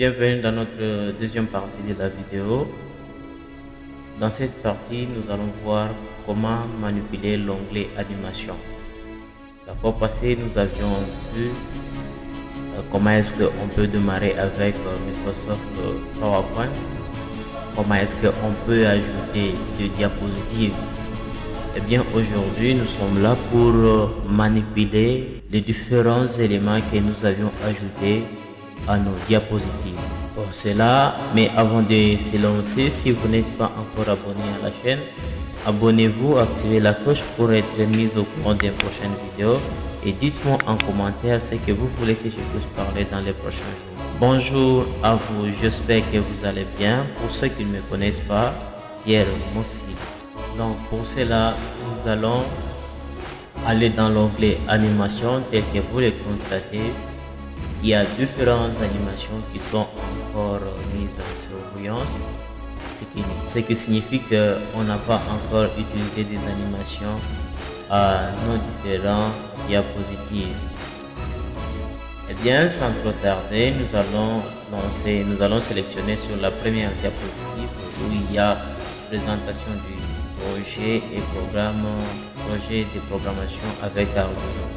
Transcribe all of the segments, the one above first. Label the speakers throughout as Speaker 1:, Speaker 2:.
Speaker 1: Bienvenue dans notre deuxième partie de la vidéo. Dans cette partie, nous allons voir comment manipuler l'onglet animation. La fois passée, nous avions vu comment est-ce qu'on peut démarrer avec Microsoft PowerPoint, comment est-ce qu'on peut ajouter des diapositives. Eh bien, aujourd'hui, nous sommes là pour manipuler les différents éléments que nous avions ajoutés à nos diapositives. Pour cela, mais avant de se lancer, si vous n'êtes pas encore abonné à la chaîne, abonnez-vous, activez la cloche pour être mis au courant des prochaines vidéos et dites-moi en commentaire ce que vous voulez que je puisse parler dans les prochains jours. Bonjour à vous, j'espère que vous allez bien. Pour ceux qui ne me connaissent pas, Pierre Mossi. Donc pour cela, nous allons aller dans l'onglet animation tel que vous le constatez. Il y a différentes animations qui sont encore mises en surveillance, ce qui signifie qu'on n'a pas encore utilisé des animations à nos différents diapositives. Eh bien, sans trop tarder, nous allons sélectionner sur la première diapositive où il y a présentation du projet de programmation avec Arduino.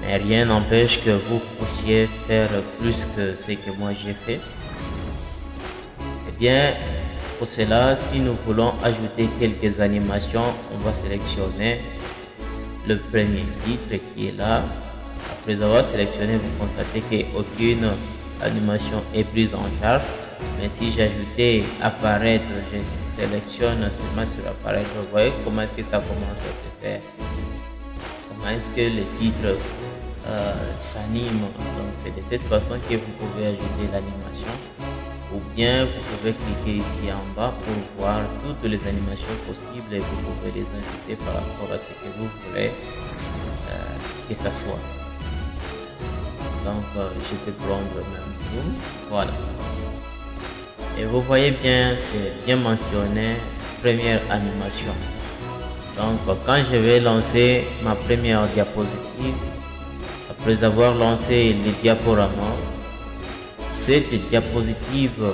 Speaker 1: Mais rien n'empêche que vous puissiez faire plus que ce que moi j'ai fait. Eh bien, pour cela, si nous voulons ajouter quelques animations, on va sélectionner le premier titre qui est là. Après avoir sélectionné, vous constatez qu'aucune animation est prise en charge. Mais si j'ajoutais apparaître, je sélectionne seulement sur apparaître, vous voyez comment est-ce que ça commence à se faire. Comment est-ce que le titre s'anime. Donc c'est de cette façon que vous pouvez ajouter l'animation, ou bien vous pouvez cliquer ici en bas pour voir toutes les animations possibles et vous pouvez les ajouter par rapport à ce que vous voulez que ça soit. Donc je peux prendre même zoom, voilà, et vous voyez bien, c'est bien mentionné première animation. Donc quand je vais lancer ma première diapositive, après avoir lancé le diaporama, cette diapositive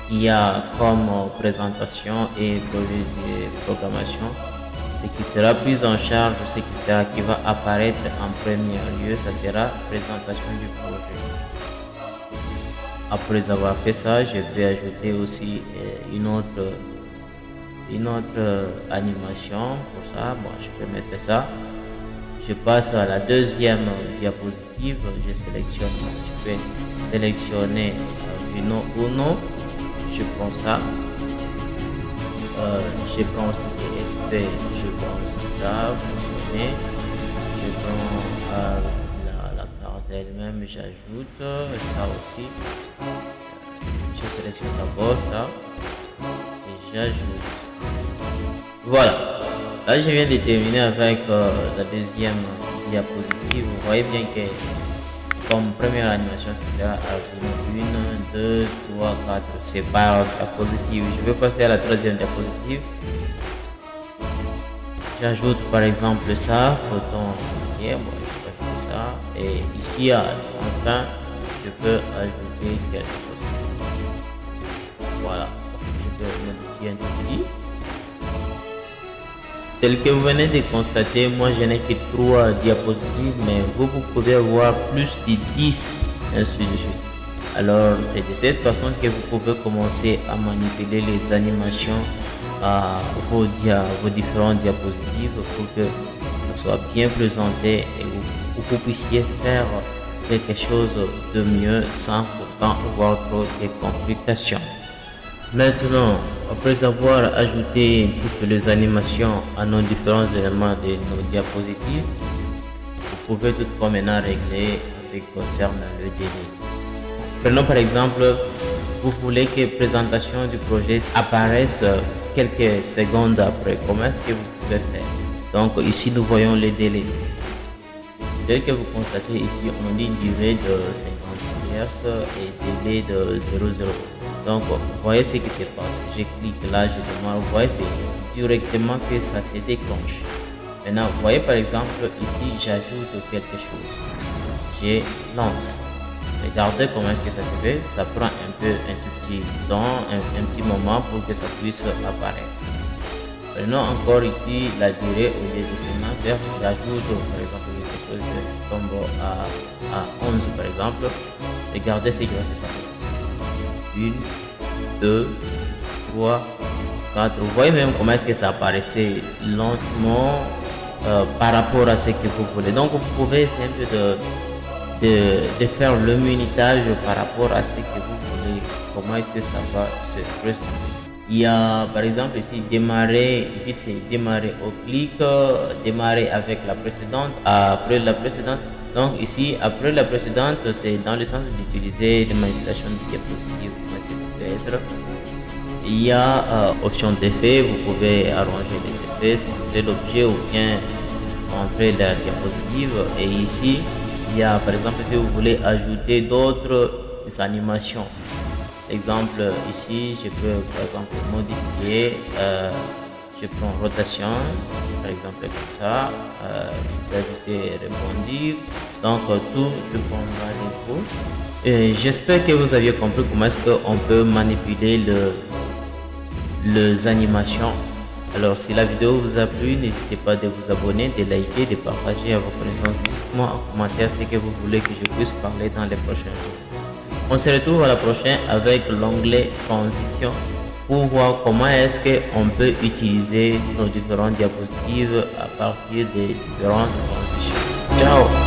Speaker 1: qui a comme présentation et projet de programmation, ce qui sera pris en charge, qui va apparaître en premier lieu, ça sera présentation du projet. Après avoir fait ça, je vais ajouter aussi une autre animation. Pour ça, bon, je peux mettre ça. Je passe à la deuxième diapositive, je peux sélectionner Arduino Uno, je prends ça, je prends aussi XP, je prends ça, je prends la carte elle-même, j'ajoute ça aussi, je sélectionne d'abord ça et j'ajoute, voilà. Là, je viens de terminer avec la deuxième diapositive. Vous voyez bien que comme première animation, c'est Arduino 1, 2, 3, 4, c'est par diapositive. Je vais passer à la troisième diapositive. J'ajoute par exemple ça, photon hier, bon, j'ajoute ça. Et ici, enfin, je peux ajouter quelque chose. Voilà, je peux modifier un tout petit. Tel que vous venez de constater, moi je n'ai que 3 diapositives, mais vous pouvez avoir plus de 10, ainsi de suite. Alors c'est de cette façon que vous pouvez commencer à manipuler les animations à vos différentes diapositives pour que ça soit bien présenté et vous puissiez faire quelque chose de mieux sans pourtant avoir trop de complications. Maintenant, après avoir ajouté toutes les animations à nos différents éléments de nos diapositives, vous pouvez toutefois maintenant régler en ce qui concerne le délai. Prenons par exemple, vous voulez que la présentation du projet apparaisse quelques secondes après. Comment est-ce que vous pouvez faire? Donc ici nous voyons le délai. Tel que vous constatez ici, on dit une durée de 50 Hz et délai de 0,0. Donc, vous voyez ce qui se passe. Je clique là, je demande, vous voyez, c'est directement que ça se déclenche. Maintenant, vous voyez par exemple, ici, j'ajoute quelque chose. Je lance. Regardez comment est-ce que ça se fait. Ça prend un tout petit temps, un petit moment pour que ça puisse apparaître. Prenons encore ici la durée au lieu de seulement faire l'ajout. Par exemple, je suppose que je tombe à 11 par exemple. Regardez ce qui va se passer. 1, 2, 3, 4. Vous voyez même comment est-ce que ça apparaissait lentement par rapport à ce que vous voulez. Donc vous pouvez essayer un peu de faire le minutage par rapport à ce que vous voulez. Comment est-ce que ça va se présenter. Il y a par exemple ici démarrer, ici c'est démarrer au clic, démarrer avec la précédente, après la précédente. Donc ici après la précédente c'est dans le sens d'utiliser des manipulations de diapositives. Il y a option d'effet, vous pouvez arranger les effets, centrer l'objet ou bien centrer la diapositive. Et ici il y a par exemple si vous voulez ajouter d'autres animations. Exemple ici je peux par exemple modifier, je prends rotation par exemple comme ça, je peux ajouter rebondir, donc tout dépendra de vous. Et j'espère que vous aviez compris comment est-ce qu'on peut manipuler les animations. Alors si la vidéo vous a plu, n'hésitez pas de vous abonner, de liker, de partager à vos connaissances. Dites-moi en commentaire ce que vous voulez que je puisse parler dans les prochains jours. On se retrouve à la prochaine avec l'onglet transition pour voir comment est-ce qu'on peut utiliser nos différentes diapositives à partir des différentes transitions. Ciao!